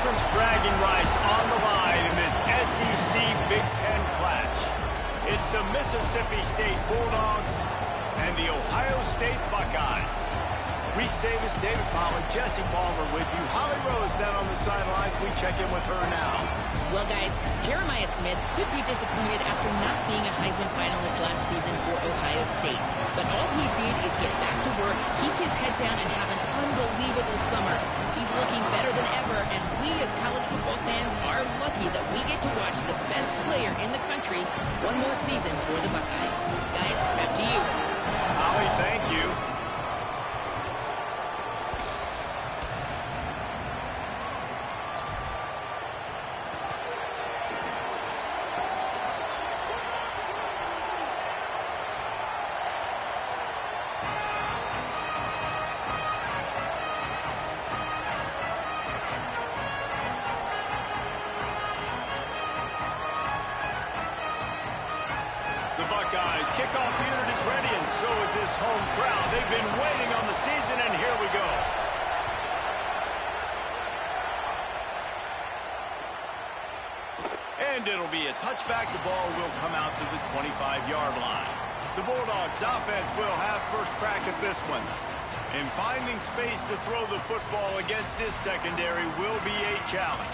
conference bragging rights on the line in this SEC Big Ten clash. It's the Mississippi State Bulldogs and the Ohio State Buckeyes. Reese Davis, David Palmer, Jesse Palmer with you. Holly Rose down on the sidelines. We check in with her now. Well, guys, Jeremiah Smith could be disappointed after not being a Heisman finalist last season for Ohio State. But all he did is get back to work, keep his head down, and have an unbelievable summer. He's looking better than ever, and we as college football fans are lucky that we get to watch the best player in the country one more season for the Buckeyes. Guys, back to you. Holly, thank you. Kickoff unit is ready, and so is this home crowd. They've been waiting on the season, and here we go. And it'll be a touchback. The ball will come out to the 25-yard line. The Bulldogs offense will have first crack at this one. And finding space to throw the football against this secondary will be a challenge.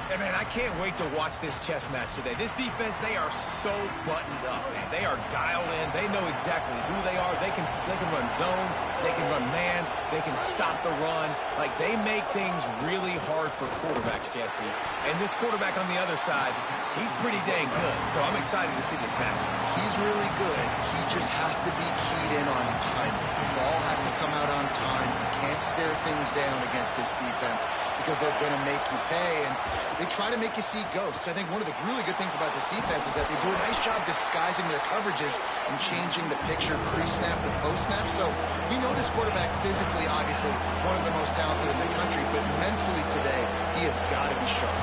Hey, man, I can't wait to watch this chess match today. This defense, they are so buttoned up, man. They are dialed in. They know exactly who they are. They can run zone. They can run man. They can stop the run. Like, they make things really hard for quarterbacks, Jesse. And this quarterback on the other side, he's pretty dang good. So I'm excited to see this matchup. He's really good. He just has to be keyed in on timing. The ball has to come out on time. You can't stare things down against this defense because they're going to make you pay. And they try to make you see ghosts. I think one of the really good things about this defense is that they do a nice job disguising their coverages and changing the picture pre-snap to post-snap. So we know this quarterback physically, obviously, one of the most talented in the country, but mentally today, he has got to be sharp.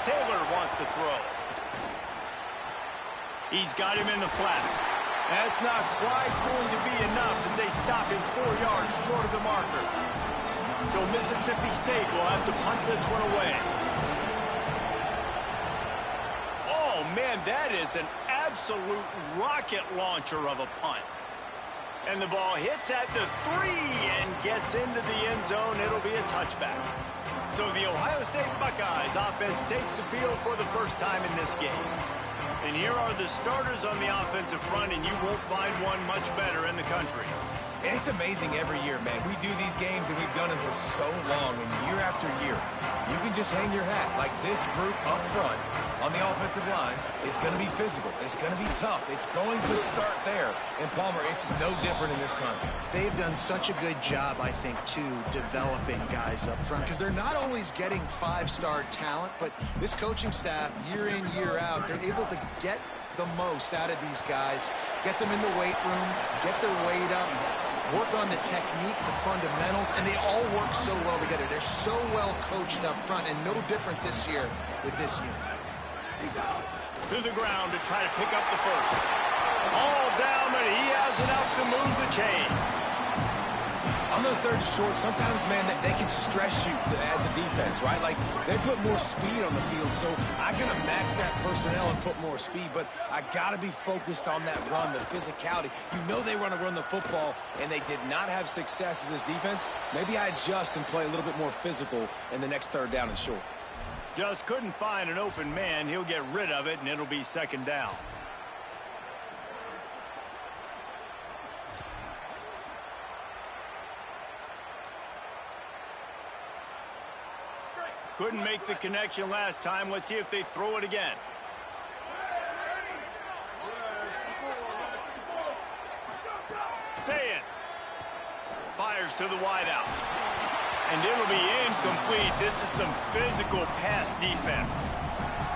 Taylor wants to throw. He's got him in the flat. That's not quite going to be enough as they stop him 4 yards short of the marker. So Mississippi State will have to punt this one away. Oh, man, that is an absolute rocket launcher of a punt. And the ball hits at the 3 and gets into the end zone. It'll be a touchback. So the Ohio State Buckeyes offense takes the field for the first time in this game. And here are the starters on the offensive front, and you won't find one much better in the country. And it's amazing every year, man. We do these games, and we've done them for so long, and year after year, you can just hang your hat. Like this group up front on the offensive line is going to be physical. It's going to be tough. It's going to start there. And, Palmer, it's no different in this context. They've done such a good job, I think, too, developing guys up front because they're not always getting five-star talent, but this coaching staff, year in, year out, they're able to get the most out of these guys, get them in the weight room, get their weight up, work on the technique, the fundamentals, and they all work so well together. They're so well coached up front, and no different this year with this unit. To the ground to try to pick up the first. All down, but he has enough to move the chains. On those third and short, sometimes, man, they can stress you as a defense, right? Like, they put more speed on the field, so I can match that personnel and put more speed, but I got to be focused on that run, the physicality. You know they want to run the football, and they did not have success as this defense. Maybe I adjust and play a little bit more physical in the next third down and short. Just couldn't find an open man. He'll get rid of it, and it'll be second down. Couldn't make the connection last time. Let's see if they throw it again. Say it. Fires to the wideout. And it'll be incomplete. This is some physical pass defense.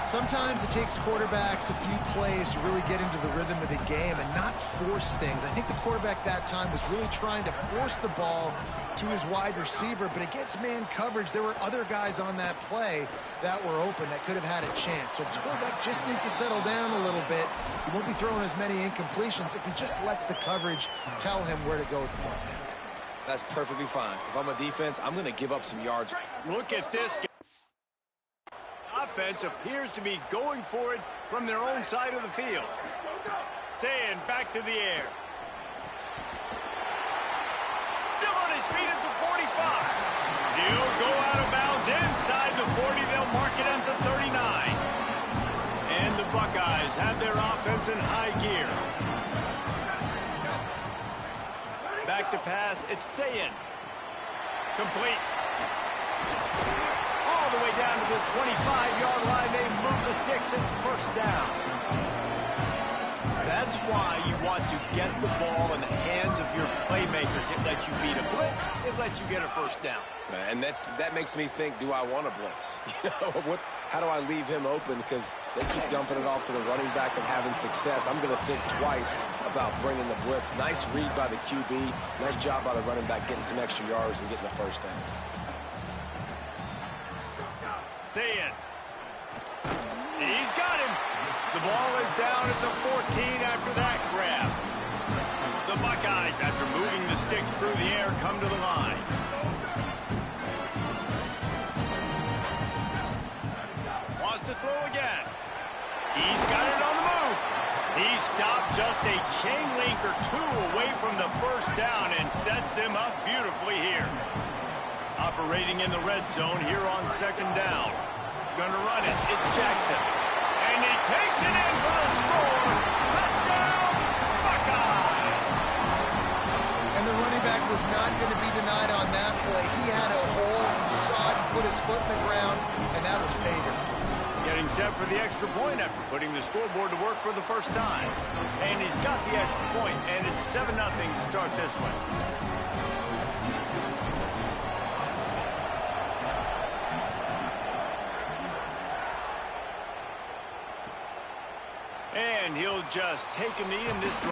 Sometimes it takes quarterbacks a few plays to really get into the rhythm of the game and not force things. I think the quarterback that time was really trying to force the ball to his wide receiver, but against man coverage, there were other guys on that play that were open that could have had a chance. So this quarterback just needs to settle down a little bit. He won't be throwing as many incompletions if he just lets the coverage tell him where to go with the ball. That's perfectly fine. If I'm a defense, I'm going to give up some yards. Look at this. Offense appears to be going for it from their own side of the field. Saying back to the air. Still on his feet at the 45. He'll go out of bounds inside the 40. They'll mark it at the 39. And the Buckeyes have their offense in high gear. Back to pass. It's Sayin. Complete. All the way down to the 25-yard line. They move the sticks. It's first down. That's why you want to get the ball in the hands of your playmakers. It lets you beat a blitz. It lets you get a first down. And that makes me think, do I want to blitz? How do I leave him open? Because they keep dumping it off to the running back and having success. I'm going to think twice about bringing the blitz. Nice read by the QB. Nice job by the running back getting some extra yards and getting the first down. Sayin. He's got him. The ball is down at the 14 after that grab. The Buckeyes, after moving the sticks through the air, come to the line. Wants to throw again. He's got it on the move. He stopped just a chain link or two away from the first down and sets them up beautifully here. Operating in the red zone here on second down. Gonna run it. It's Jackson. And he takes it in for the score. Touchdown, Buckeye! And the running back was not going to be denied on that play. He had a hole, he saw it, he put his foot in the ground, and that was pay dirt. Getting set for the extra point after putting the scoreboard to work for the first time. And he's got the extra point, and it's 7-0 to start this one. And he'll just take a knee in this drive.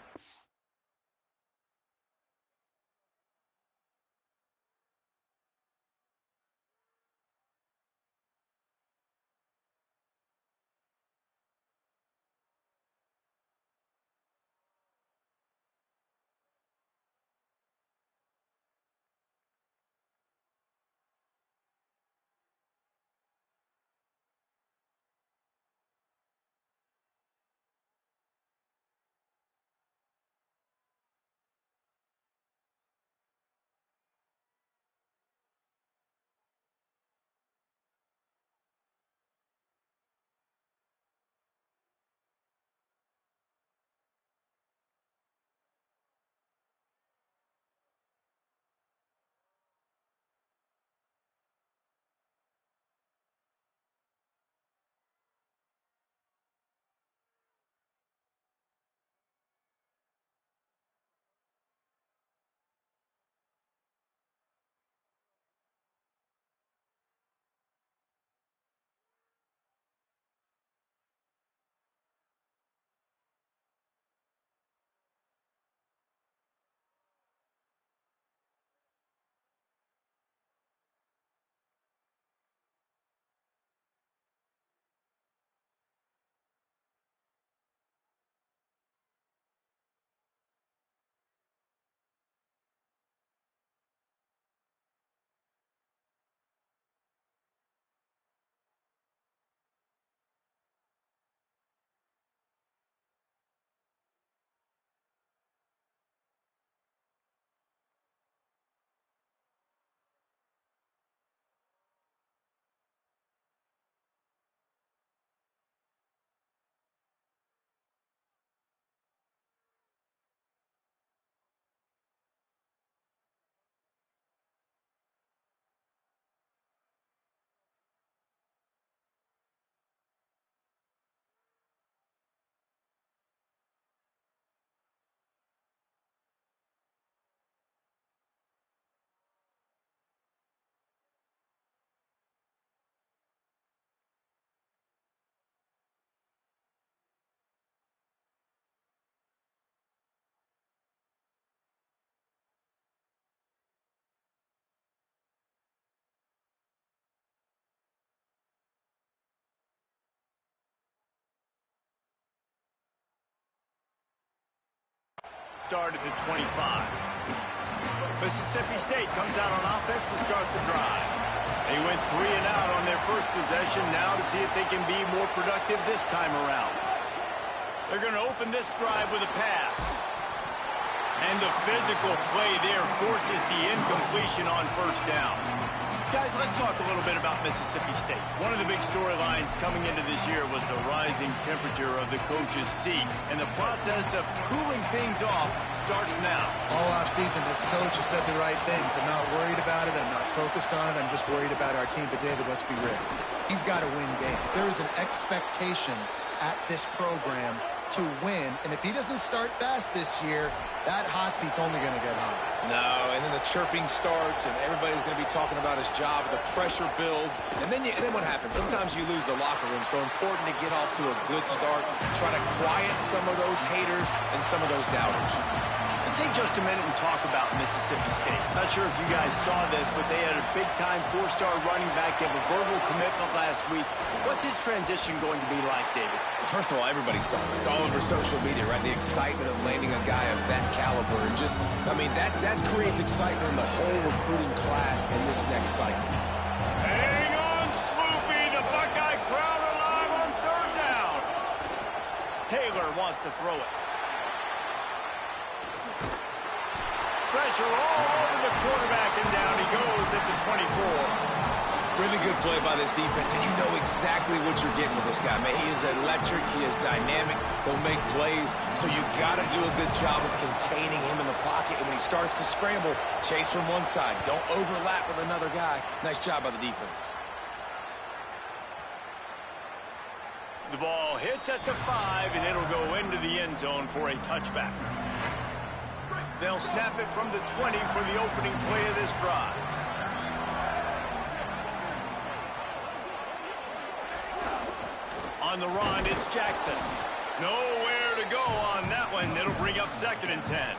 Start at the 25. Mississippi State comes out on offense to start the drive. They went 3 and out on their first possession, now to see if they can be more productive this time around. They're going to open this drive with a pass. And the physical play there forces the incompletion on first down. Guys, let's talk a little bit about Mississippi State. One of the big storylines coming into this year was the rising temperature of the coach's seat. And the process of cooling things off starts now. All offseason, this coach has said the right things. I'm not worried about it. I'm not focused on it. I'm just worried about our team. But, David, let's be real. He's got to win games. There is an expectation at this program to win. And if he doesn't start fast this year, that hot seat's only going to get hot. No, and then the chirping starts, and everybody's going to be talking about his job. The pressure builds, and then what happens? Sometimes you lose the locker room. So important to get off to a good start, try to quiet some of those haters and some of those doubters. Let's take just a minute and talk about Mississippi State. Not sure if you guys saw this, but they had a big-time 4-star running back give a verbal commitment last week. What's his transition going to be like, David? First of all, everybody saw it. It's all over social media, right? The excitement of landing a guy of that caliber. And just, I mean, that creates excitement in the whole recruiting class in this next cycle. Hang on, Sloopy. The Buckeye crowd alive on 3rd down. Taylor wants to throw it. Pressure all over the quarterback, and down he goes at the 24. Really good play by this defense, and you know exactly what you're getting with this guy. Man, he is electric. He is dynamic. He'll make plays, so you got to do a good job of containing him in the pocket. And when he starts to scramble, chase from one side. Don't overlap with another guy. Nice job by the defense. The ball hits at the 5, and it'll go into the end zone for a touchback. They'll snap it from the 20 for the opening play of this drive. On the run, it's Jackson. Nowhere to go on that one. It'll bring up 2nd and 10.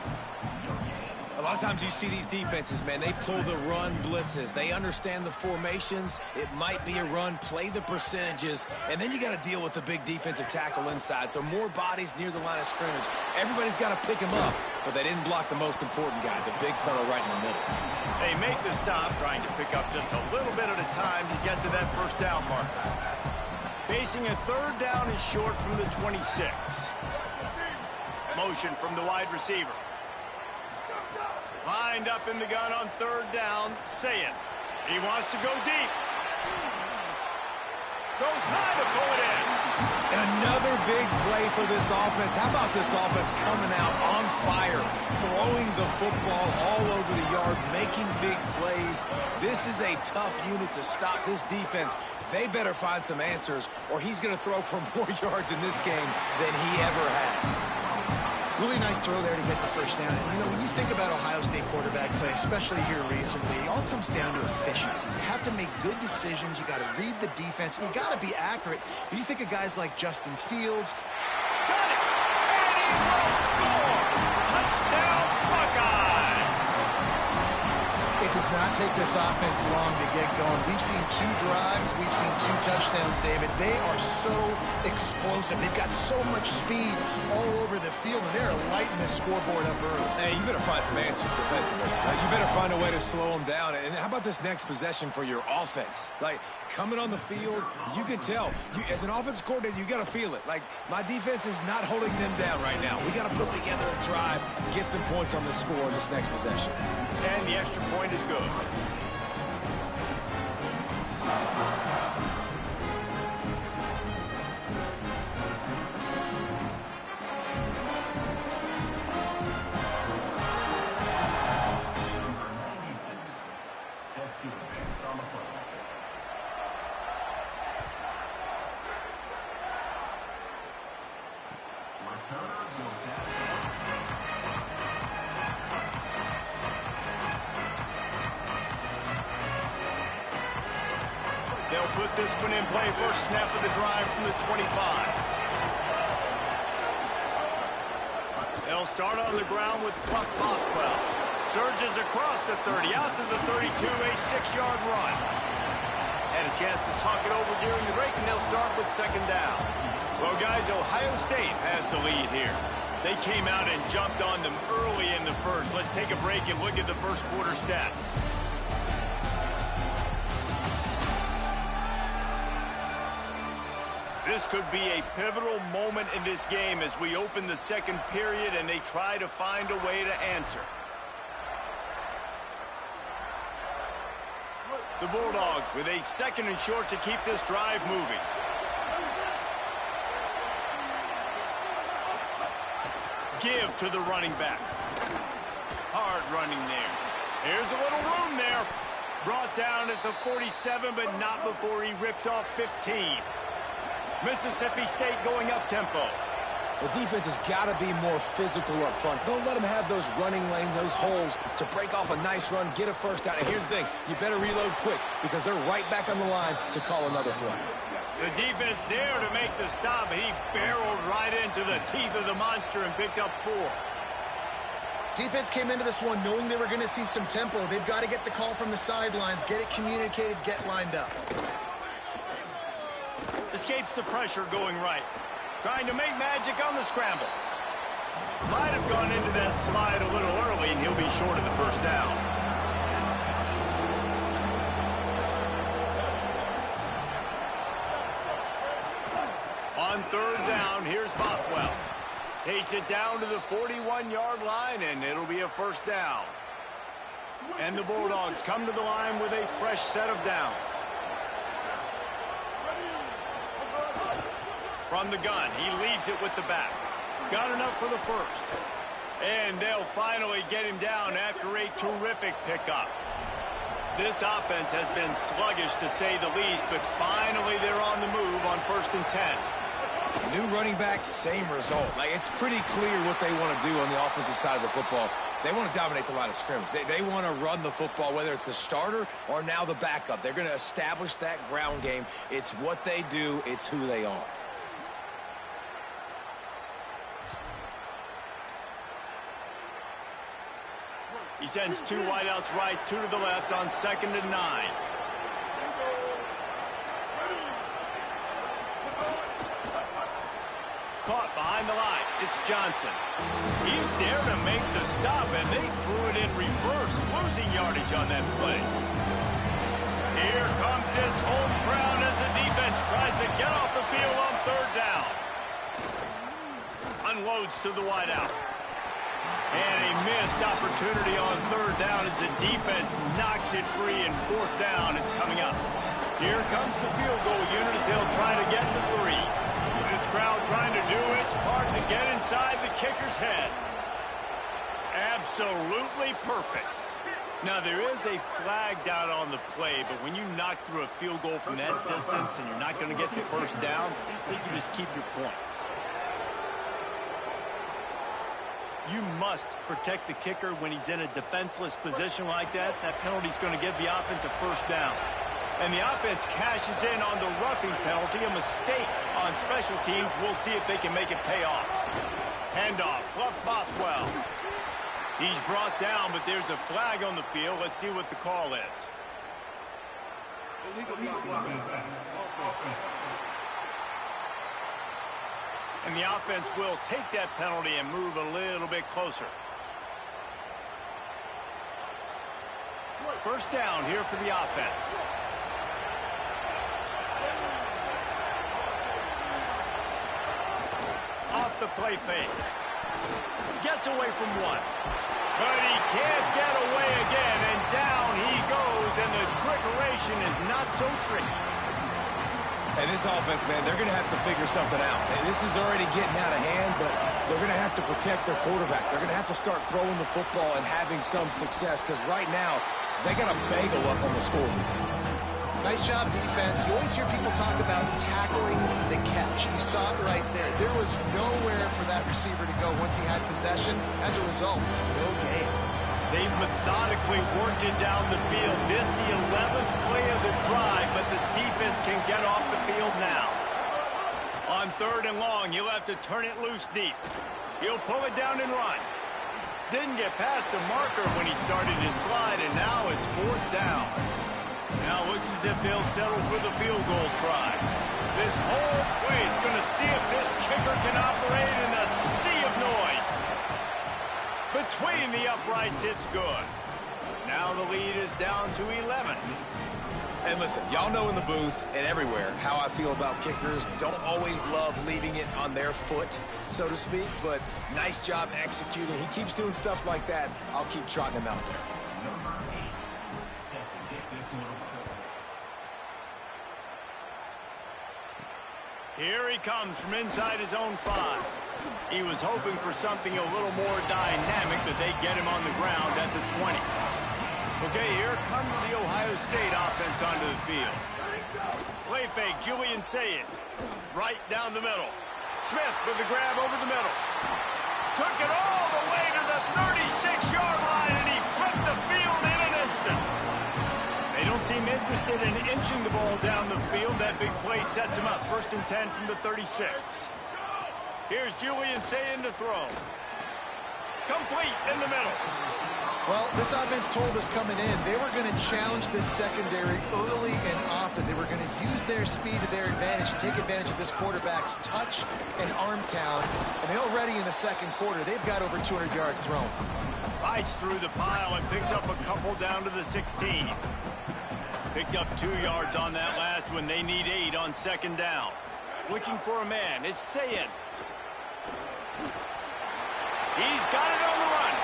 A lot of times you see these defenses, man, they pull the run blitzes. They understand the formations. It might be a run, play the percentages, and then you got to deal with the big defensive tackle inside. So more bodies near the line of scrimmage. Everybody's got to pick him up, but they didn't block the most important guy, the big fellow right in the middle. They make the stop, trying to pick up just a little bit at a time to get to that 1st down mark. Facing a 3rd down is short from the 26. Motion from the wide receiver. Lined up in the gun on 3rd down, Saying. He wants to go deep. Goes high to pull it in. And another big play for this offense. How about this offense coming out on fire, throwing the football all over the yard, making big plays. This is a tough unit to stop this defense. They better find some answers, or he's going to throw for more yards in this game than he ever has. Really nice throw there to get the 1st down. And, you know, when you think about Ohio State quarterback play, especially here recently, it all comes down to efficiency. You have to make good decisions. You got to read the defense. And you got to be accurate. When you think of guys like Justin Fields. Got it! And he will score! Touchdown, Buckeyes! It does not take this offense long to get going. We've seen 2 drives. We've seen 2 touchdowns, David. They are so explosive. They've got so much speed all over the field, and they're lighting the scoreboard up early. Hey, you better find some answers defensively. You better find a way to slow them down. And how about this next possession for your offense? Like, coming on the field, you can tell. As an offense coordinator, you got to feel it. Like, my defense is not holding them down right now. We got to put together a drive, get some points on the score in this next possession. And the extra point is good. They'll put this one in play. First snap of the drive from the 25. They'll start on the ground with Buck Bothwell. Surges across the 30, out to the 32, a 6-yard run. Had a chance to talk it over during the break, and they'll start with 2nd down. Well, guys, Ohio State has the lead here. They came out and jumped on them early in the first. Let's take a break and look at the first quarter stats. This could be a pivotal moment in this game as we open the second period and they try to find a way to answer. The Bulldogs with a 2nd and short to keep this drive moving. Give to the running back. Hard running there. Here's a little room there. Brought down at the 47, but not before he ripped off 15. Mississippi State going up-tempo. The defense has got to be more physical up front. Don't let them have those running lanes, those holes to break off a nice run, get a first down. And here's the thing, you better reload quick because they're right back on the line to call another play. The defense there to make the stop, and he barreled right into the teeth of the monster and picked up 4. Defense came into this one knowing they were going to see some tempo. They've got to get the call from the sidelines, get it communicated, get lined up. Escapes the pressure going right. Trying to make magic on the scramble. Might have gone into that slide a little early, and he'll be short of the first down. On 3rd down, here's Bothwell. Takes it down to the 41-yard line, and it'll be a first down. And the Bulldogs come to the line with a fresh set of downs. From the gun, he leaves it with the back. Got enough for the first. And they'll finally get him down after a terrific pickup. This offense has been sluggish to say the least, but finally they're on the move on 1st and 10. New running back, same result. Like, it's pretty clear what they want to do on the offensive side of the football. They want to dominate the line of scrimmage. They want to run the football, whether it's the starter or now the backup. They're going to establish that ground game. It's what they do. It's who they are. He sends 2 wideouts right, 2 to the left on 2nd and 9. Caught behind the line. It's Johnson. He's there to make the stop, and they threw it in reverse, losing yardage on that play. Here comes his home crowd as the defense tries to get off the field on 3rd down. Unloads to the wideout. And a missed opportunity on 3rd down as the defense knocks it free, and 4th down is coming up. Here comes the field goal unit as they'll try to get the 3. This crowd trying to do its part to get inside the kicker's head. Absolutely perfect. Now, there is a flag down on the play, but when you knock through a field goal from that distance and you're not going to get the first down, I think you just keep your points. You must protect the kicker when he's in a defenseless position like that. That penalty's going to give the offense a first down. And the offense cashes in on the roughing penalty, a mistake on special teams. We'll see if they can make it pay off. Handoff, Fluff Bothwell. He's brought down, but there's a flag on the field. Let's see what the call is. And the offense will take that penalty and move a little bit closer. First down here for the offense. Off the play fake. Gets away from 1. But he can't get away again, and down he goes, and the trickeration is not so tricky. And this offense, man, they're going to have to figure something out. This is already getting out of hand, but they're going to have to protect their quarterback. They're going to have to start throwing the football and having some success, because right now, they got a bagel up on the scoreboard. Nice job, defense. You always hear people talk about tackling the catch. You saw it right there. There was nowhere for that receiver to go once he had possession. As a result, no game. They've methodically worked it down the field. This is the 11th play of the drive, but the defense can get off the field now. On 3rd and long, he'll have to turn it loose deep. He'll pull it down and run. Didn't get past the marker when he started his slide, and now it's 4th down. Now looks as if they'll settle for the field goal try. This whole place going to see if this kicker can operate in a sea of noise. Between the uprights, it's good. Now the lead is down to 11. And listen, y'all know in the booth and everywhere how I feel about kickers. Don't always love leaving it on their foot, so to speak, but nice job executing. He keeps doing stuff like that. I'll keep trotting him out there. Here he comes from inside his own 5. He was hoping for something a little more dynamic, but they get him on the ground at the 20. Okay, here comes the Ohio State offense onto the field. Play fake, MissSt. Right down the middle. Smith with the grab over the middle. Took it all the way to the 36-yard line, and he flipped the field in an instant. They don't seem interested in inching the ball down the field. That big play sets him up. 1st and 10 from the 36. Here's MissSt to throw. Complete in the middle. Well, this offense told us coming in they were going to challenge this secondary early and often. They were going to use their speed to their advantage and take advantage of this quarterback's touch and arm talent. And already in the second quarter, they've got over 200 yards thrown. Fights through the pile and picks up a couple down to the 16. Picked up 2 yards on that last one. They need 8 on 2nd down. Looking for a man. It's MissSt. He's got it on the run.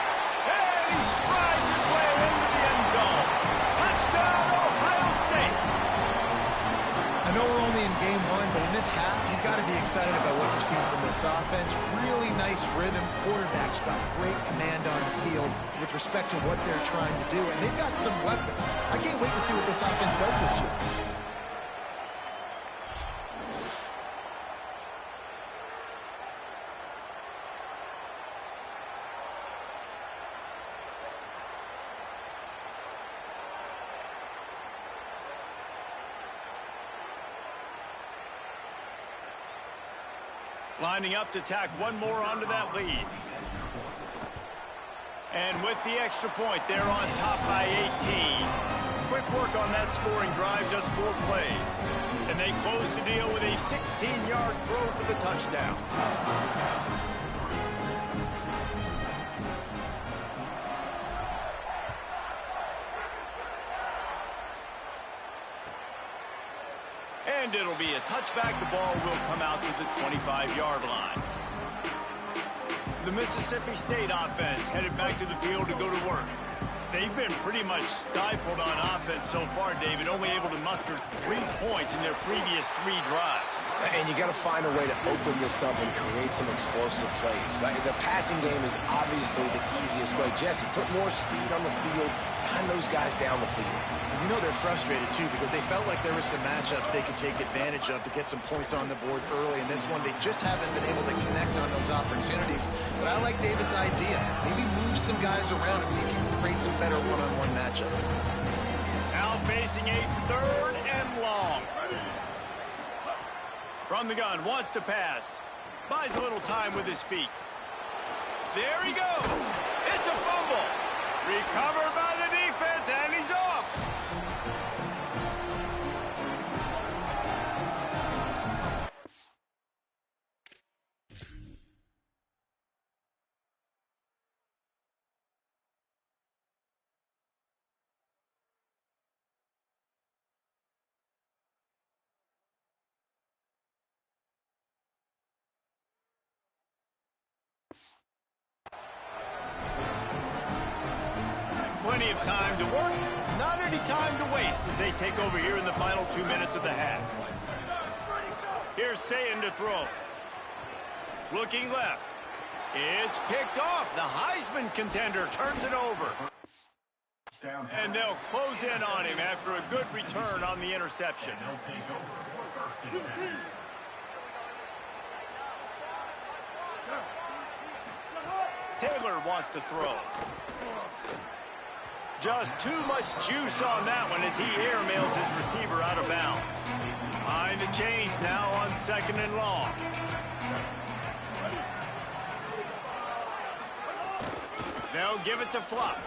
And he strides his way into the end zone. Touchdown, Ohio State. I know we're only in game 1, but in this half, you've got to be excited about what you're seeing from this offense. Really nice rhythm. Quarterback's got great command on the field with respect to what they're trying to do, and they've got some weapons. I can't wait to see what this offense does this year. Lining up to tack one more onto that lead. And with the extra point, they're on top by 18. Quick work on that scoring drive, just 4 plays. And they close the deal with a 16-yard throw for the touchdown. And it'll be a touchback. The ball will come out to the 25-yard line. The Mississippi State offense headed back to the field to go to work. They've been pretty much stifled on offense so far, David, only able to muster 3 points in their previous 3 drives. And you got to find a way to open this up and create some explosive plays. The passing game is obviously the easiest way. Jesse, put more speed on the field, find those guys down the field. You know they're frustrated, too, because they felt like there were some matchups they could take advantage of to get some points on the board early. In this one, they just haven't been able to connect on those opportunities. But I like David's idea. Maybe move some guys around and see if you can create some better one-on-one matchups. Now facing a 3rd and long. From the gun, wants to pass. Buys a little time with his feet. There he goes. It's a fumble. Recovered by the defense, and he's off. Plenty of time to work, not any time to waste as they take over here in the final 2 minutes of the half. Here's MissSt to throw. Looking left. It's picked off. The Heisman contender turns it over. And they'll close in on him after a good return on the interception. Taylor wants to throw. Just too much juice on that one as he airmails his receiver out of bounds. Behind the chains now on 2nd and long. They'll give it to Fluff.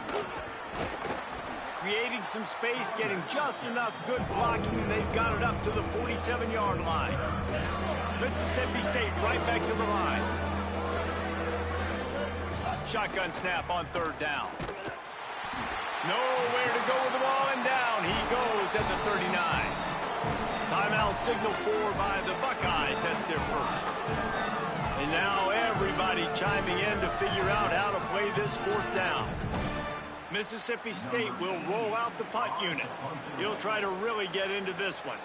Creating some space, getting just enough good blocking, and they've got it up to the 47-yard line. Mississippi State right back to the line. Shotgun snap on third down. Nowhere to go with the ball, and down he goes at the 39. Timeout signal for by the Buckeyes. That's their first. And now everybody chiming in to figure out how to play this fourth down. Mississippi State will roll out the punt unit. He'll try to really get into this one.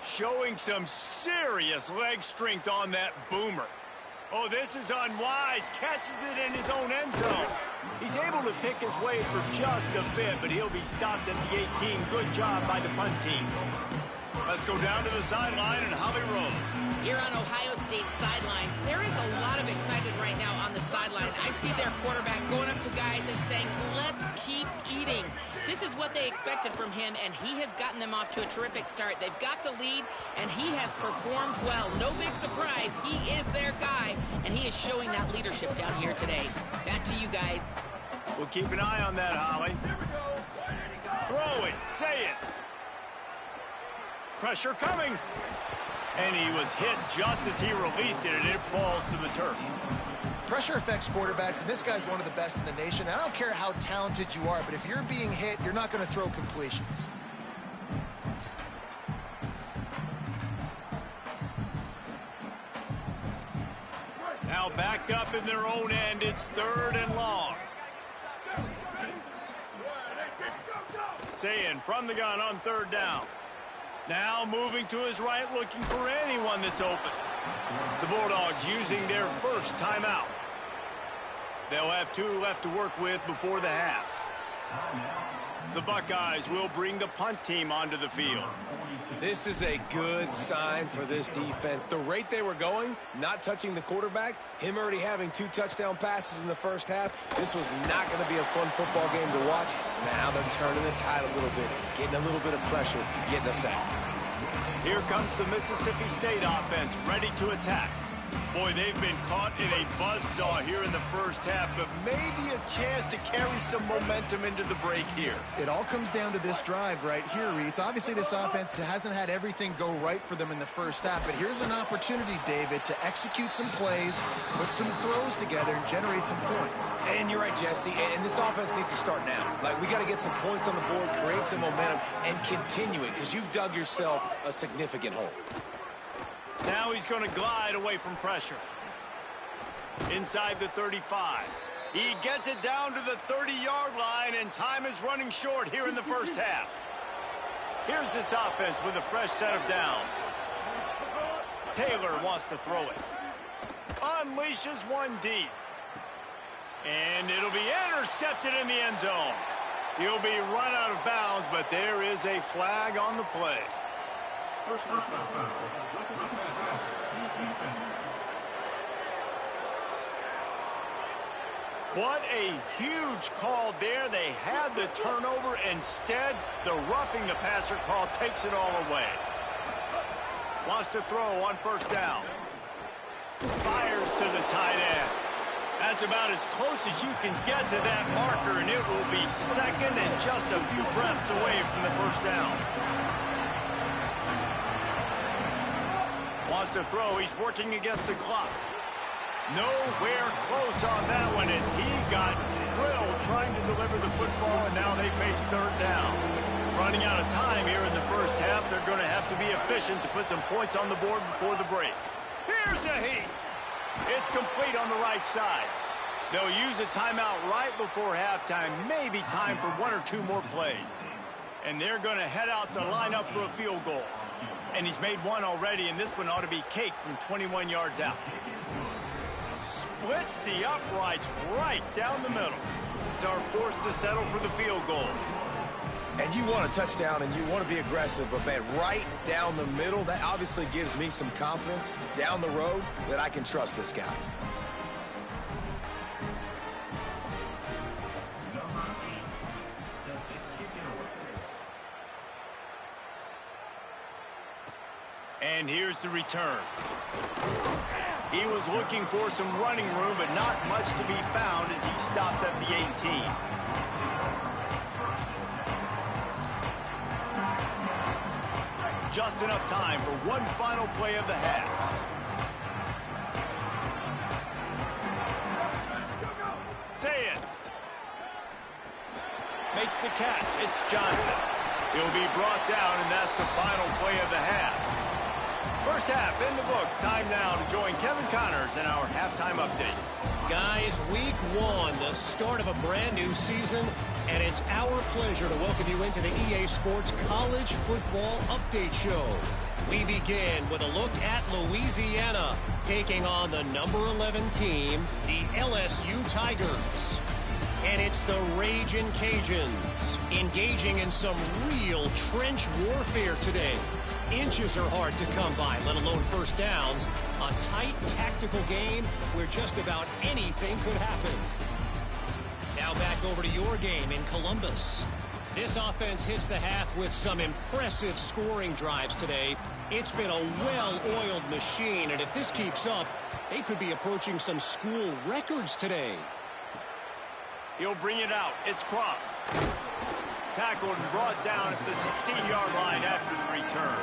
Showing some serious leg strength on that boomer. Oh, this is unwise. Catches it in his own end zone. He's able to pick his way for just a bit, but he'll be stopped at the 18. Good job by the punt team. Let's go down to the sideline and Holly Rowe. Here on Ohio State's sideline, there is a lot of excitement right now on the sideline. I see their quarterback going up to guys and saying, let's keep eating. This is what they expected from him, and he has gotten them off to a terrific start. They've got the lead, and he has performed well. No big surprise. He is their guy, and he is showing that leadership down here today. Back to you guys. We'll keep an eye on that, Holly. Throw it. Say it. Pressure coming. And he was hit just as he released it, and it falls to the turf. Pressure affects quarterbacks, and this guy's one of the best in the nation. I don't care how talented you are, but if you're being hit, you're not going to throw completions. Now backed up in their own end, it's third and long. Saying from the gun on third down. Now moving to his right, looking for anyone that's open. The Bulldogs using their first timeout. They'll have 2 left to work with before the half. The Buckeyes will bring the punt team onto the field. This is a good sign for this defense. The rate they were going, not touching the quarterback, him already having 2 touchdown passes in the first half, this was not going to be a fun football game to watch. Now they're turning the tide a little bit, getting a little bit of pressure, getting a sack. Here comes the Mississippi State offense, ready to attack. Boy, they've been caught in a buzzsaw here in the first half, but maybe a chance to carry some momentum into the break here. It all comes down to this drive right here, Reese. Obviously, this offense hasn't had everything go right for them in the first half, but here's an opportunity, David, to execute some plays, put some throws together, and generate some points. And you're right, Jesse, and this offense needs to start now. Like, we got to get some points on the board, create some momentum, and continue it, because you've dug yourself a significant hole. Now he's going to glide away from pressure. Inside the 35. He gets it down to the 30-yard line, and time is running short here in the first half. Here's this offense with a fresh set of downs. Taylor wants to throw it. Unleashes one deep. And it'll be intercepted in the end zone. He'll be run out of bounds, but there is a flag on the play. What a huge call there. They had the turnover. Instead, the roughing the passer call takes it all away. Wants to throw on first down. Fires to the tight end. That's about as close as you can get to that marker, and it will be second and just a few breaths away from the first down. Wants to throw. He's working against the clock. Nowhere close on that one as he got drilled trying to deliver the football, and now they face third down. Running out of time here in the first half. They're going to have to be efficient to put some points on the board before the break. Here's a heat. It's complete on the right side. They'll use a timeout right before halftime. Maybe time for 1 or 2 more plays. And they're going to head out to line up for a field goal. And he's made one already, and this one ought to be cake from 21 yards out. Splits the uprights right down the middle. It's our forced to settle for the field goal. And you want a touchdown and you want to be aggressive, but man, right down the middle, that obviously gives me some confidence down the road that I can trust this guy. And here's the return. He was looking for some running room, but not much to be found as he stopped at the 18. Just enough time for one final play of the half. Makes the catch. It's Johnson. He'll be brought down, and that's the final play of the half. First half in the books. Time now to join Kevin Connors in our halftime update. Guys, week one, the start of a brand new season, and it's our pleasure to welcome you into the EA Sports College Football Update Show. We begin with a look at Louisiana, taking on the number 11 team, the LSU Tigers. And it's the Ragin' Cajuns, engaging in some real trench warfare today. Inches are hard to come by, let alone first downs. A tight tactical game where just about anything could happen. Now back over to your game in Columbus. This offense hits the half with some impressive scoring drives today. It's been a well-oiled machine, and if this keeps up, they could be approaching some school records today. He'll bring it out. It's Cross. Tackled and brought down at the 16-yard line after the return.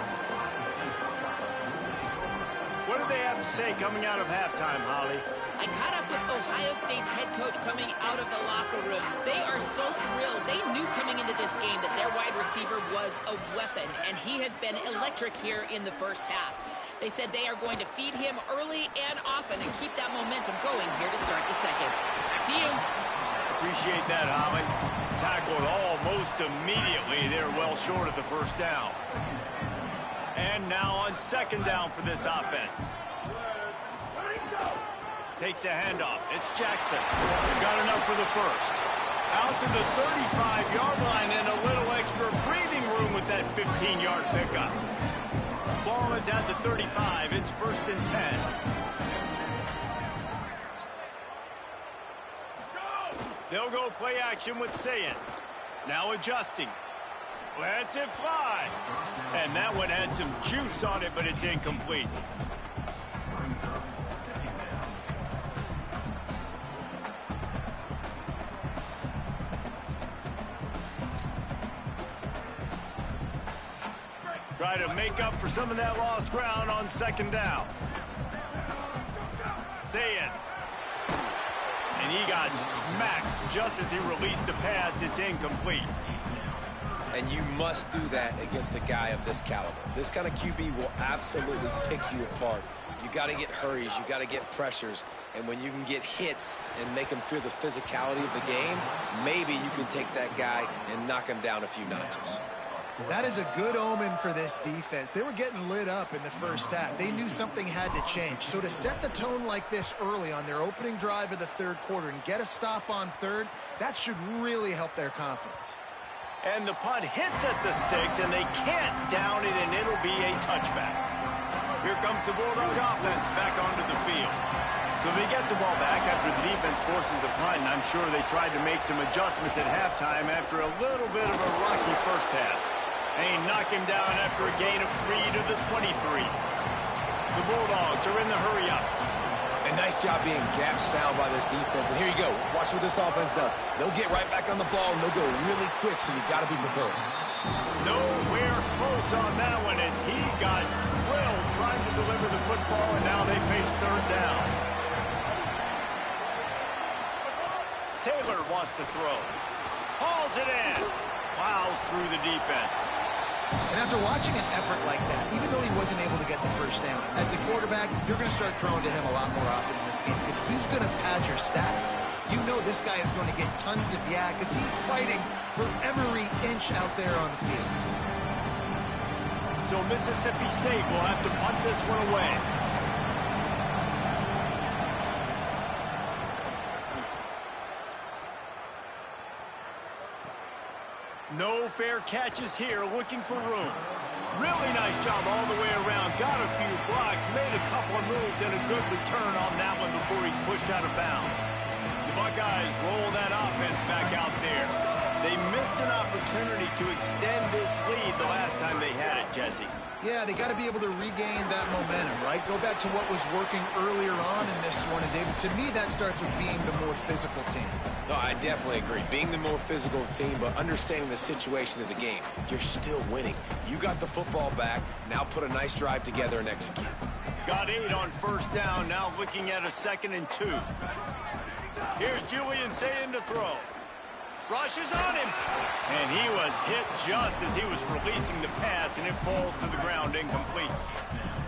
What do they have to say coming out of halftime, Holly? I caught up with Ohio State's head coach coming out of the locker room. They are so thrilled. They knew coming into this game that their wide receiver was a weapon, and he has been electric here in the first half. They said they are going to feed him early and often and keep that momentum going here to start the second. Back to you. Appreciate that, Holly. Tackled almost immediately. They're well short of the first down. And now on second down for this offense. Takes a handoff. It's Jackson. Got enough for the first. Out to the 35-yard line and a little extra breathing room with that 15-yard pickup. Ball is at the 35. It's first and 10. They'll go play action with Sayin. Now adjusting. Lets it fly. And that one had some juice on it, but it's incomplete. Try to make up for some of that lost ground on second down. Sayin. And he got smacked just as he released the pass. It's incomplete. And you must do that against a guy of this caliber. This kind of QB will absolutely pick you apart. You got to get hurries. You got to get pressures. And when you can get hits and make him feel the physicality of the game, maybe you can take that guy and knock him down a few notches. That is a good omen for this defense. They were getting lit up in the first half. They knew something had to change. So to set the tone like this early on their opening drive of the third quarter and get a stop on third, that should really help their confidence. And the punt hits at the 6, and they can't down it, and it'll be a touchback. Here comes the Bulldog offense back onto the field. So they get the ball back after the defense forces a punt, and I'm sure they tried to make some adjustments at halftime after a little bit of a rocky first half. They knock him down after a gain of 3 to the 23. The Bulldogs are in the hurry-up. And nice job being gap sound by this defense. And here you go. Watch what this offense does. They'll get right back on the ball, and they'll go really quick, so you got to be prepared. Nowhere close on that one as he got drilled trying to deliver the football, and now they face third down. Taylor wants to throw. Hauls it in. Plows through the defense. And after watching an effort like that, even though he wasn't able to get the first down, as the quarterback, you're going to start throwing to him a lot more often in this game because he's going to pad your stats. You know this guy is going to get tons of yak because he's fighting for every inch out there on the field. So Mississippi State will have to punt this one away. No fair catches here, looking for room. Really nice job all the way around. Got a few blocks, made a couple of moves, and a good return on that one before he's pushed out of bounds. The Buckeyes roll that offense back out there. They missed an opportunity to extend this lead the last time they had it, Jesse. Yeah, they got to be able to regain that momentum, right? Go back to what was working earlier on in this one. And, David, to me, that starts with being the more physical team. No, I definitely agree. Being the more physical team, but understanding the situation of the game. You're still winning. You got the football back. Now put a nice drive together and execute. Got 8 on first down. Now looking at a 2nd and 2. Here's Julian Sayin to throw. Rushes on him. And he was hit just as he was releasing the pass, and it falls to the ground incomplete.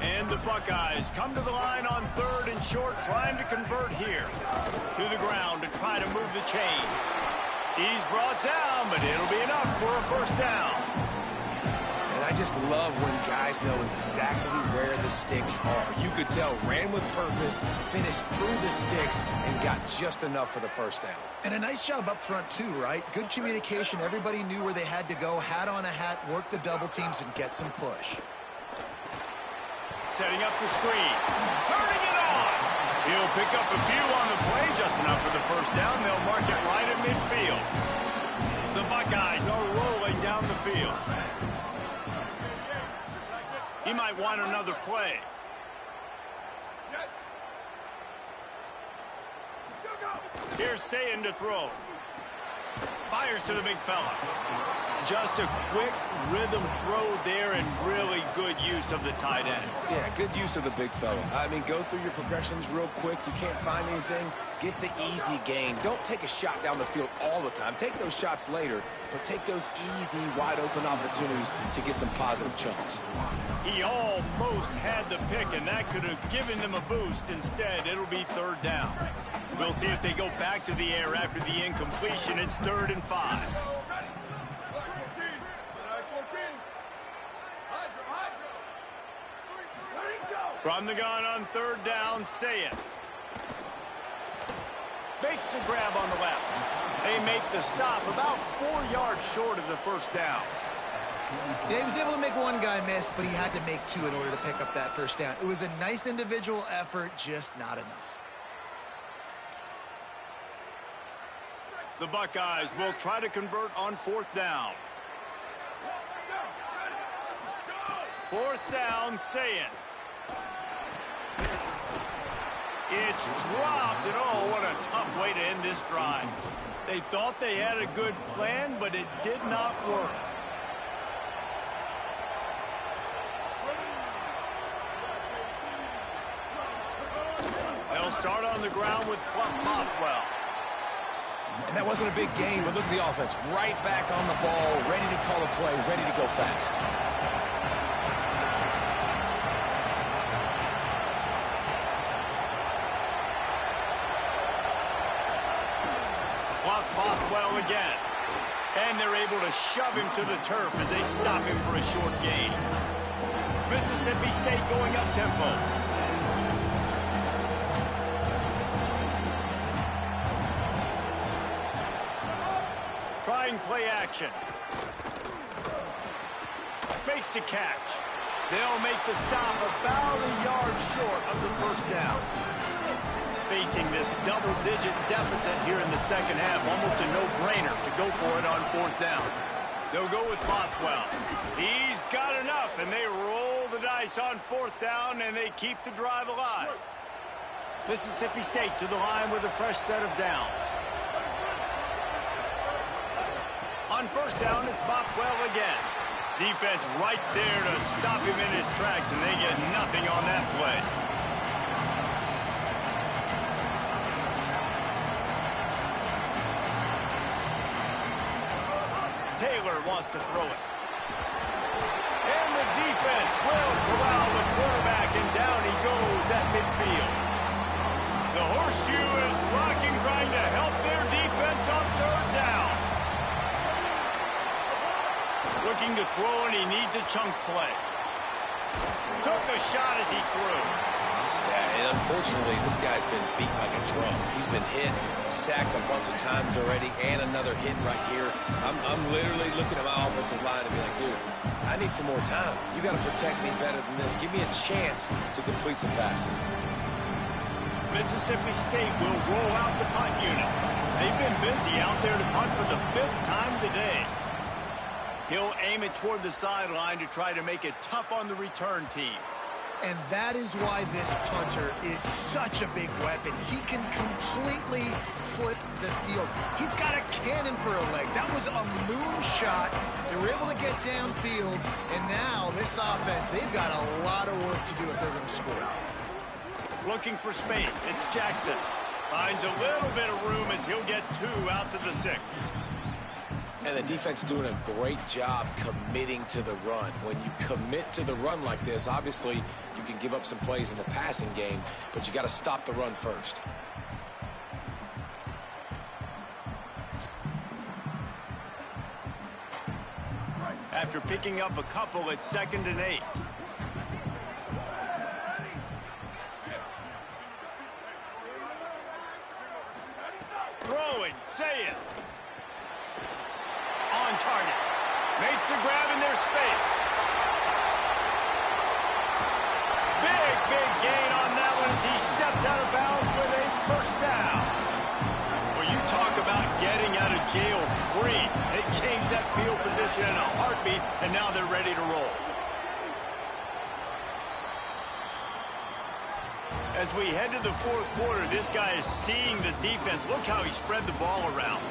And the Buckeyes come to the line on 3rd and short, trying to convert here. To the ground to try to move the chains. He's brought down, but it'll be enough for a first down. And I just love when guys know exactly where the sticks are. You could tell, ran with purpose, finished through the sticks, and got just enough for the first down. And a nice job up front, too, right? Good communication. Everybody knew where they had to go, hat on a hat, work the double teams, and get some push. Setting up the screen. Turning it on. He'll pick up a few on the play, just enough for the first down. They'll mark it right at midfield. The Buckeyes are rolling down the field. He might want another play. Here's Szn1 to throw. Fires to the big fella. Just a quick rhythm throw there and really good use of the tight end. Yeah, good use of the big fella. I mean, go through your progressions real quick. You can't find anything. Get the easy gain. Don't take a shot down the field all the time. Take those shots later, but take those easy, wide-open opportunities to get some positive chunks. He almost had the pick, and that could have given them a boost. Instead, it'll be 3rd down. We'll see if they go back to the air after the incompletion. It's 3rd and 5. From the gun on 3rd down, Szn1. Makes the grab on the left. They make the stop about 4 yards short of the first down. Yeah, he was able to make one guy miss, but he had to make 2 in order to pick up that first down. It was a nice individual effort, just not enough. The Buckeyes will try to convert on 4th down. 4th down, Szn1. It's dropped, and oh, what a tough way to end this drive. They thought they had a good plan, but it did not work. They'll start on the ground with Bothwell. And that wasn't a big game, but look at the offense. Right back on the ball, ready to call a play, ready to go fast. Bothwell again. And they're able to shove him to the turf as they stop him for a short gain. Mississippi State going up tempo. Trying play action. Makes the catch. They'll make the stop about a yard short of the first down. Facing this double-digit deficit here in the second half, almost a no-brainer to go for it on 4th down. They'll go with Bothwell. He's got enough, and they roll the dice on 4th down, and they keep the drive alive. Mississippi State to the line with a fresh set of downs. On 1st down, it's Bothwell again. Defense right there to stop him in his tracks, and they get nothing on that play. Taylor wants to throw it. And the defense will corral the quarterback, and down he goes at midfield. The horseshoe is rocking, trying to help their defense on 3rd down. Looking to throw, and he needs a chunk play. Took a shot as he threw. Yeah, and unfortunately, this guy's been beat like a drum. He's been hit, sacked a bunch of times already, and another hit right here. I'm literally looking at my offensive line and be like, dude, I need some more time. You got to protect me better than this. Give me a chance to complete some passes. Mississippi State will roll out the punt unit. They've been busy out there to punt for the 5th time today. He'll aim it toward the sideline to try to make it tough on the return team. And that is why this punter is such a big weapon. He can completely flip the field. He's got a cannon for a leg. That was a moonshot. They were able to get downfield, and now this offense, they've got a lot of work to do if they're going to score. Looking for space. It's Jackson. Finds a little bit of room as he'll get 2 out to the 6. And the defense doing a great job committing to the run. When you commit to the run like this, obviously you can give up some plays in the passing game, but you got to stop the run first. After picking up a couple, it's 2nd and 8. Throwing, say it. On target. Makes the grab in their space. Big gain on that one as he steps out of bounds with a first down. Well, you talk about getting out of jail free. They changed that field position in a heartbeat, and now they're ready to roll. As we head to the 4th quarter, this guy is seeing the defense. Look how he spread the ball around.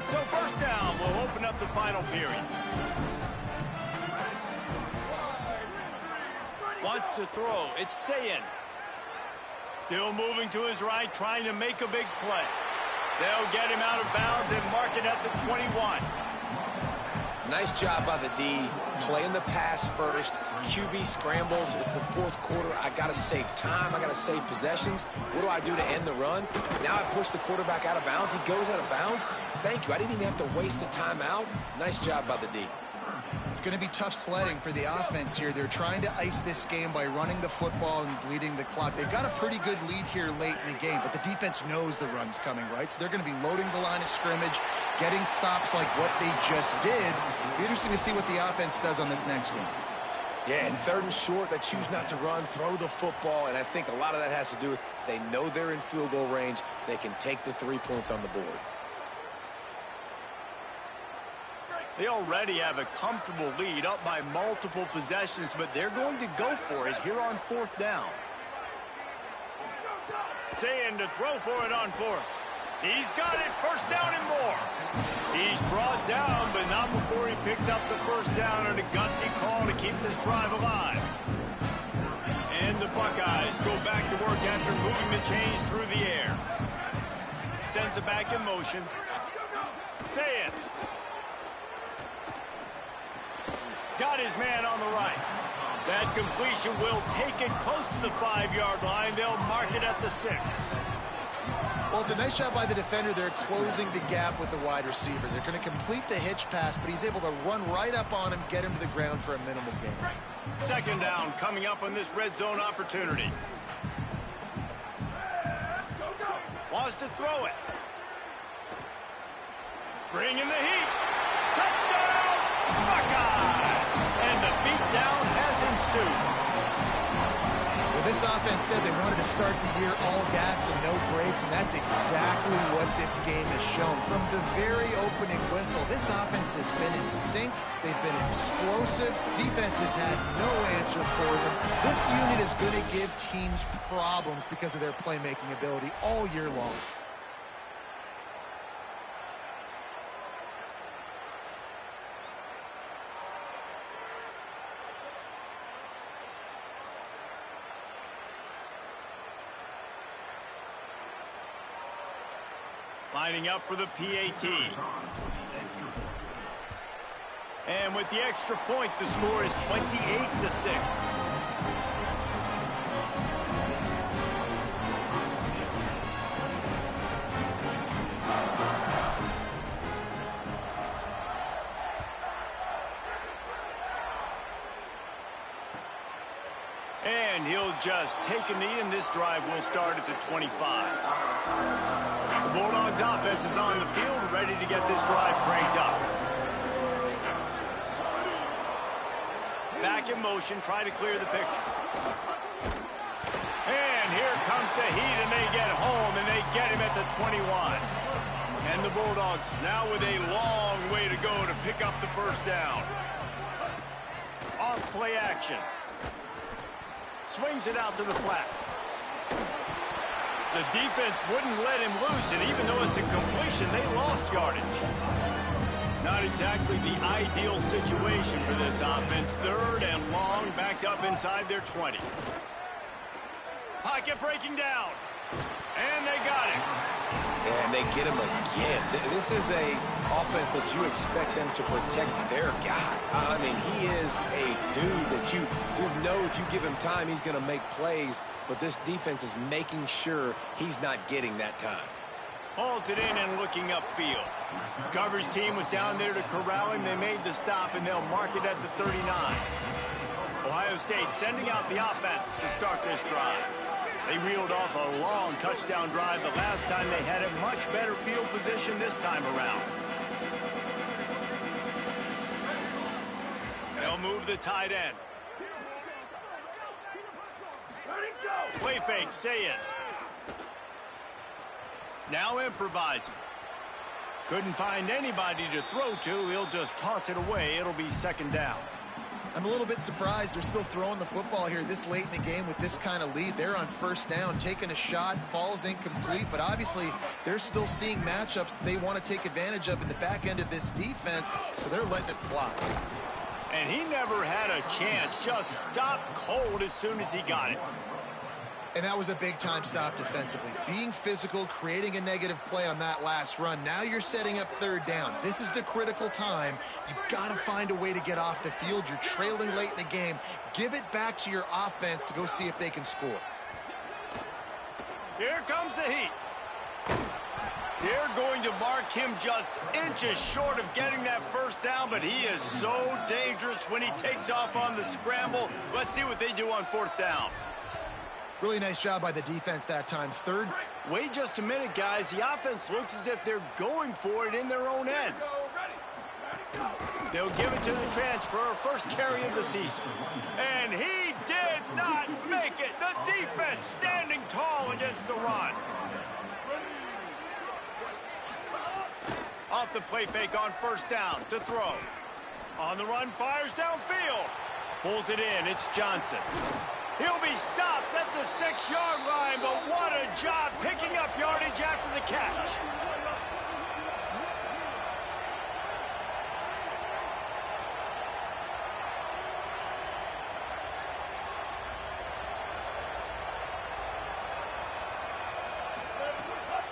So 1st down, we'll open up the final period. Wants to throw. It's Sayin. Still moving to his right, trying to make a big play. They'll get him out of bounds and mark it at the 21. Nice job by the D, playing the pass first. QB scrambles. It's the 4th quarter. I got to save time. I got to save possessions. What do I do to end the run? Now I push the quarterback out of bounds. He goes out of bounds. Thank you. I didn't even have to waste a timeout. Nice job by the D. It's going to be tough sledding for the offense here. They're trying to ice this game by running the football and bleeding the clock. They've got a pretty good lead here late in the game, but the defense knows the run's coming, right? So they're going to be loading the line of scrimmage, getting stops like what they just did. It'll be interesting to see what the offense does on this next one. Yeah, and 3rd and short, they choose not to run, throw the football, and I think a lot of that has to do with they know they're in field goal range. They can take the 3 points on the board. They already have a comfortable lead, up by multiple possessions, but they're going to go for it here on 4th down. Sayin to throw for it on 4th. He's got it, 1st down and more. He's brought down, but not before he picks up the 1st down and a gutsy call to keep this drive alive. And the Buckeyes go back to work after moving the chains through the air. Sends it back in motion. Sayin. Got his man on the right. That completion will take it close to the 5-yard line. They'll mark it at the 6. Well, it's a nice job by the defender. They're closing the gap with the wide receiver. They're going to complete the hitch pass, but he's able to run right up on him, get him to the ground for a minimal gain. 2nd down coming up on this red zone opportunity. Wants to throw it. Bring in the heat. Touchdown, Buckeye! And the beatdown has ensued. Well, this offense said they wanted to start the year all gas and no brakes, and that's exactly what this game has shown. From the very opening whistle, this offense has been in sync. They've been explosive. Defense has had no answer for them. This unit is going to give teams problems because of their playmaking ability all year long. Lining up for the PAT. And with the extra point, the score is 28-6. And he'll just take a knee, and this drive will start at the 25. The Bulldogs offense is on the field, ready to get this drive cranked up. Back in motion, try to clear the picture. And here comes the heat, and they get home, and they get him at the 21. And the Bulldogs now with a long way to go to pick up the 1st down. Off play action. Swings it out to the flat. The defense wouldn't let him loose, and even though it's a completion, they lost yardage. Not exactly the ideal situation for this offense. 3rd and long, backed up inside their 20. Pocket breaking down. And they got it. Yeah, and they get him again. This is a offense that you expect them to protect their guy. I mean, he is a dude that you know if you give him time, he's going to make plays. But this defense is making sure he's not getting that time. Hauls it in and looking upfield. Coverage team was down there to corral him. They made the stop, and they'll mark it at the 39. Ohio State sending out the offense to start this drive. They reeled off a long touchdown drive the last time they had a much better field position this time around. They'll move the tight end. Play fake, say it. Now improvising. Couldn't find anybody to throw to. He'll just toss it away. It'll be 2nd down. I'm a little bit surprised they're still throwing the football here this late in the game with this kind of lead. They're on 1st down, taking a shot, falls incomplete, but obviously they're still seeing matchups that they want to take advantage of in the back end of this defense, so they're letting it fly. And he never had a chance, just stopped cold as soon as he got it. And that was a big-time stop defensively. Being physical, creating a negative play on that last run. Now you're setting up 3rd down. This is the critical time. You've got to find a way to get off the field. You're trailing late in the game. Give it back to your offense to go see if they can score. Here comes the heat. They're going to mark him just inches short of getting that 1st down, but he is so dangerous when he takes off on the scramble. Let's see what they do on 4th down. Really nice job by the defense that time. 3rd. Wait just a minute, guys. The offense looks as if they're going for it in their own end. They'll give it to the transfer, 1st carry of the season. And he did not make it. The defense standing tall against the run. Off the play fake on 1st down to throw. On the run, fires downfield. Pulls it in. It's Johnson. He'll be stopped at the 6-yard line, but what a job picking up yardage after the catch.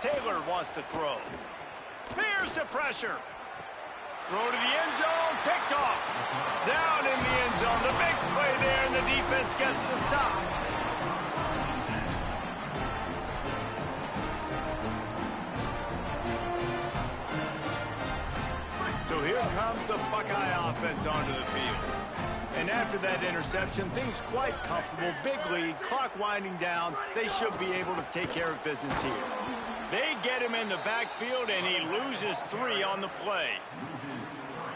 Taylor wants to throw. Here's the pressure. Throw to the end zone, picked off. Down in the end zone, the big play there, and the defense gets the stop. So here comes the Buckeye offense onto the field. And after that interception, things quite comfortable. Big lead, clock winding down. They should be able to take care of business here. They get him in the backfield, and he loses 3 on the play.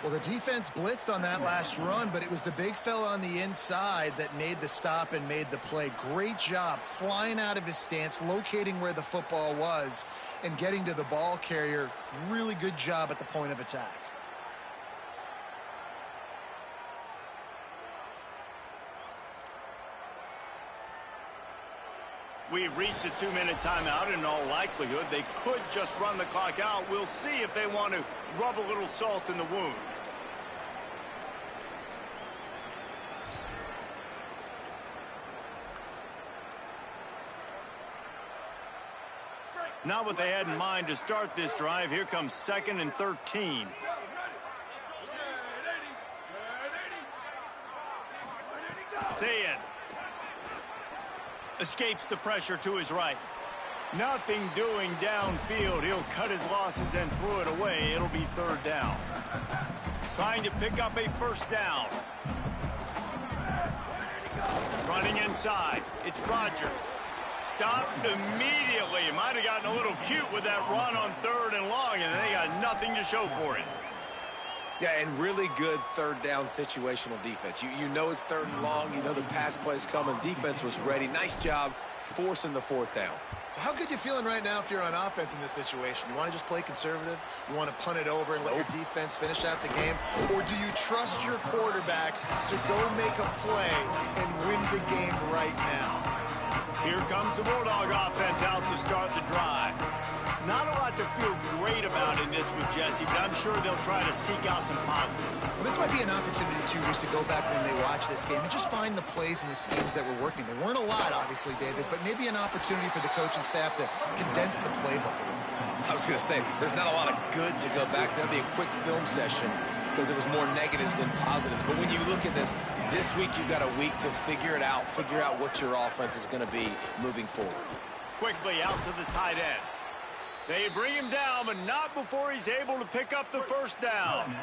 Well, the defense blitzed on that last run, but it was the big fella on the inside that made the stop and made the play. Great job flying out of his stance, locating where the football was, and getting to the ball carrier. Really good job at the point of attack. We've reached a 2-minute timeout, and in all likelihood, they could just run the clock out. We'll see if they want to rub a little salt in the wound. Not what they had in mind to start this drive. Here comes 2nd and 13. Say it. Escapes the pressure to his right. Nothing doing downfield. He'll cut his losses and throw it away. It'll be 3rd down. Trying to pick up a 1st down. Running inside. It's Rodgers. Stopped immediately. Might have gotten a little cute with that run on 3rd and long, and they got nothing to show for it. Yeah, and really good 3rd down situational defense. You know it's 3rd and long. You know the pass play's coming. Defense was ready. Nice job forcing the 4th down. So how good you feeling right now if you're on offense in this situation? You want to just play conservative? You want to punt it over and let your defense finish out the game? Or do you trust your quarterback to go make a play and win the game right now? Here comes the Bulldog offense out to start the drive. Not a lot to feel great about in this with Jesse, but I'm sure they'll try to seek out some positives. Well, this might be an opportunity, too, Reese, to go back when they watch this game and just find the plays and the schemes that were working. There weren't a lot, obviously, David, but maybe an opportunity for the coaching staff to condense the playbook a little bit. I was going to say, there's not a lot of good to go back to. That'd be a quick film session because there was more negatives than positives. But when you look at this week you've got a week to figure it out, figure out what your offense is going to be moving forward. Quickly out to the tight end. They bring him down, but not before he's able to pick up the first down.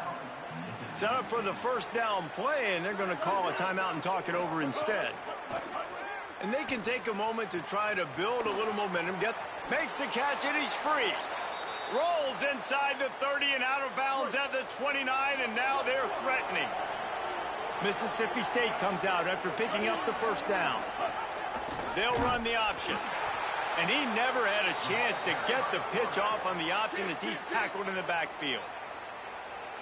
Set up for the first down play, and they're going to call a timeout and talk it over instead. And they can take a moment to try to build a little momentum. Makes the catch, and he's free. Rolls inside the 30 and out of bounds at the 29, and now they're threatening. Mississippi State comes out after picking up the first down. They'll run the option. And he never had a chance to get the pitch off on the option as he's tackled in the backfield.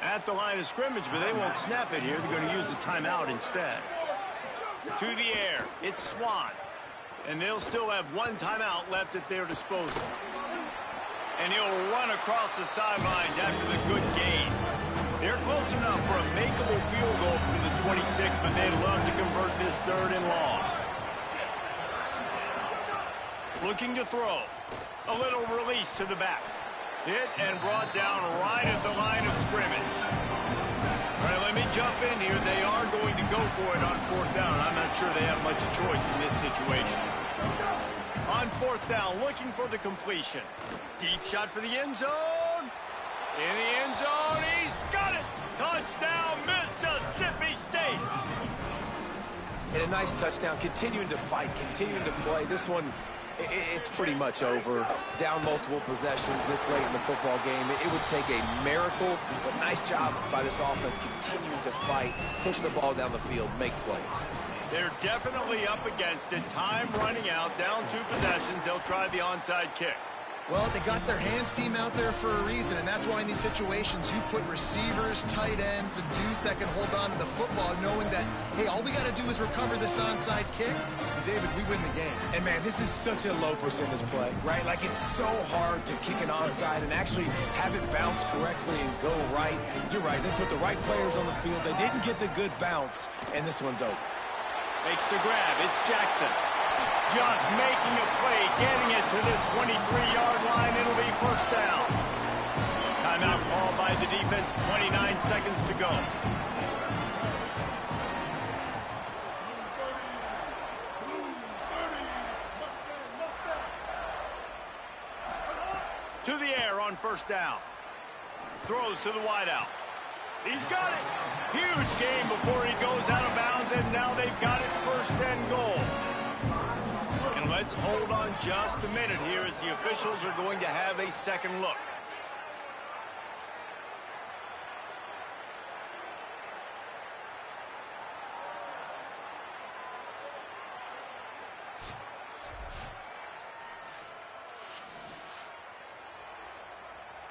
At the line of scrimmage, but they won't snap it here. They're going to use the timeout instead. To the air, it's Swan. And they'll still have one timeout left at their disposal. And he'll run across the sidelines after the good gain. They're close enough for a makeable field goal from the 26, but they'd love to convert this third and long. Looking to throw. A little release to the back. Hit and brought down right at the line of scrimmage. All right, let me jump in here. They are going to go for it on fourth down. I'm not sure they have much choice in this situation. On fourth down, looking for the completion. Deep shot for the end zone. In the end zone, he's got it. Touchdown, Mississippi State. And a nice touchdown, continuing to fight, continuing to play. This one, it's pretty much over. Down multiple possessions this late in the football game. It would take a miracle, but nice job by this offense continuing to fight, push the ball down the field, make plays. They're definitely up against it. Time running out, down 2 possessions. They'll try the onside kick. Well, they got their hands team out there for a reason, and that's why in these situations you put receivers, tight ends, and dudes that can hold on to the football, knowing that, hey, all we got to do is recover this onside kick. And David, we win the game. And, man, this is such a low percentage play, right? Like, it's so hard to kick an onside and actually have it bounce correctly and go right. You're right. They put the right players on the field. They didn't get the good bounce, and this one's over. Makes the grab. It's Jackson. Just making a play, getting it to the 23-yard line. It'll be first down. Timeout called by the defense, 29 seconds to go. To the air on first down. Throws to the wideout. He's got it. Huge game before he goes out of bounds, and now they've got it first and goal. And let's hold on just a minute here as the officials are going to have a second look.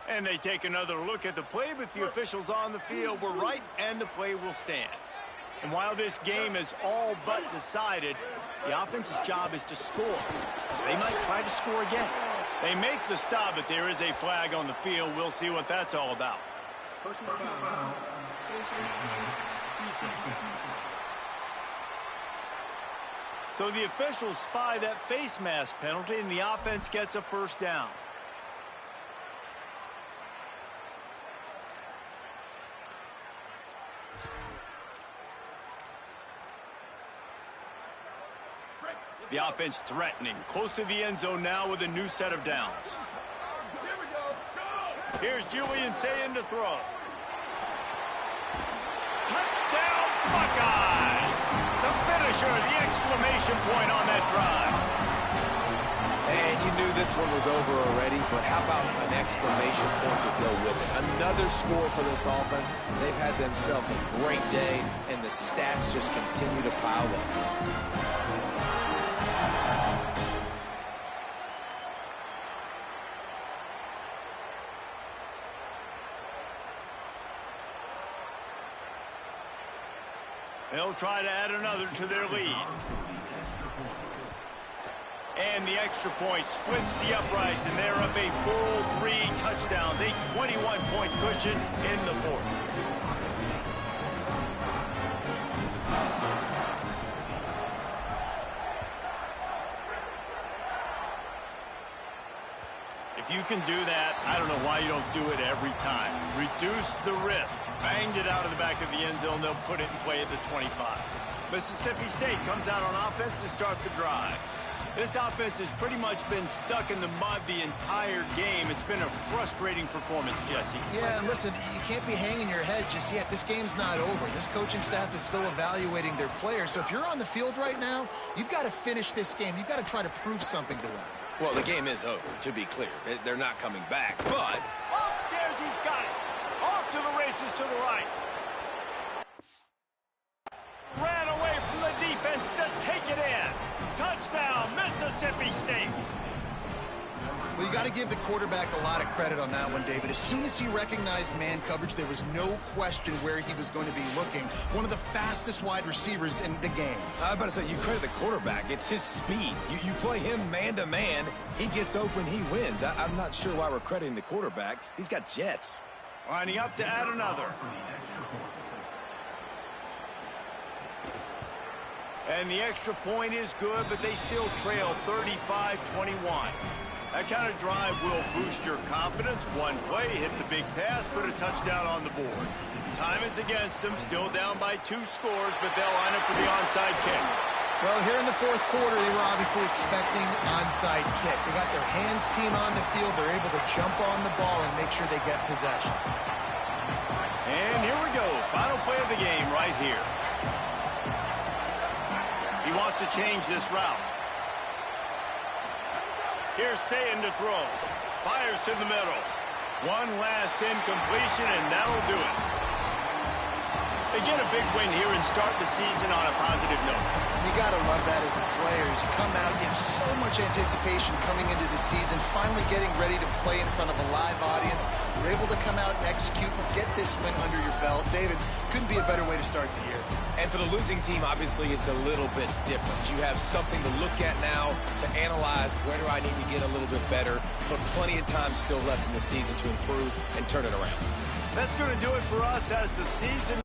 And they take another look at the play, but the officials on the field were right, and the play will stand. And while this game is all but decided, the offense's job is to score. So they might try to score again. They make the stop, but there is a flag on the field. We'll see what that's all about. So the officials spy that face mask penalty, and the offense gets a first down. The offense threatening, close to the end zone now with a new set of downs. Here's Julian Sayin to throw. Touchdown, Buckeyes! The finisher, the exclamation point on that drive. And you knew this one was over already, but how about an exclamation point to go with it? Another score for this offense. They've had themselves a great day, and the stats just continue to pile up. They'll try to add another to their lead. And the extra point splits the uprights, and they're up a full 3 touchdowns, a 21-point cushion in the fourth. If you can do that, I don't know why you don't do it every time. Reduce the risk. Banged it out of the back of the end zone. They'll put it in play at the 25. Mississippi State comes out on offense to start the drive. This offense has pretty much been stuck in the mud the entire game. It's been a frustrating performance, Jesse. Yeah, and listen, you can't be hanging your head just yet. This game's not over. This coaching staff is still evaluating their players. So if you're on the field right now, you've got to finish this game. You've got to try to prove something to them. Well, the game is over, to be clear. They're not coming back, but... Upstairs, he's got it. Off to the races to the right. Ran away from the defense to take it in. Touchdown, Mississippi State. Well, you got to give the quarterback a lot of credit on that one, David. As soon as he recognized man coverage, there was no question where he was going to be looking. One of the fastest wide receivers in the game. I was about to say, you credit the quarterback. It's his speed. You play him man-to-man, he gets open, he wins. I'm not sure why we're crediting the quarterback. He's got jets. Lining up to add another. And the extra point is good, but they still trail 35-21. That kind of drive will boost your confidence. One play, hit the big pass, put a touchdown on the board. Time is against them, still down by 2 scores, but they'll line up for the onside kick. Well, here in the fourth quarter, they were obviously expecting onside kick. They got their hands team on the field. They're able to jump on the ball and make sure they get possession. And here we go. Final play of the game right here. He wants to change this route. Here's Sayin to throw. Fires to the middle. One last incompletion, and that'll do it. They get a big win here and start the season on a positive note. You got to love that as the players. You come out, you have so much anticipation coming into the season, finally getting ready to play in front of a live audience. You're able to come out and execute and get this win under your belt. David, couldn't be a better way to start the year. And for the losing team, obviously, it's a little bit different. You have something to look at now to analyze where do I need to get a little bit better, but plenty of time still left in the season to improve and turn it around. That's going to do it for us as the season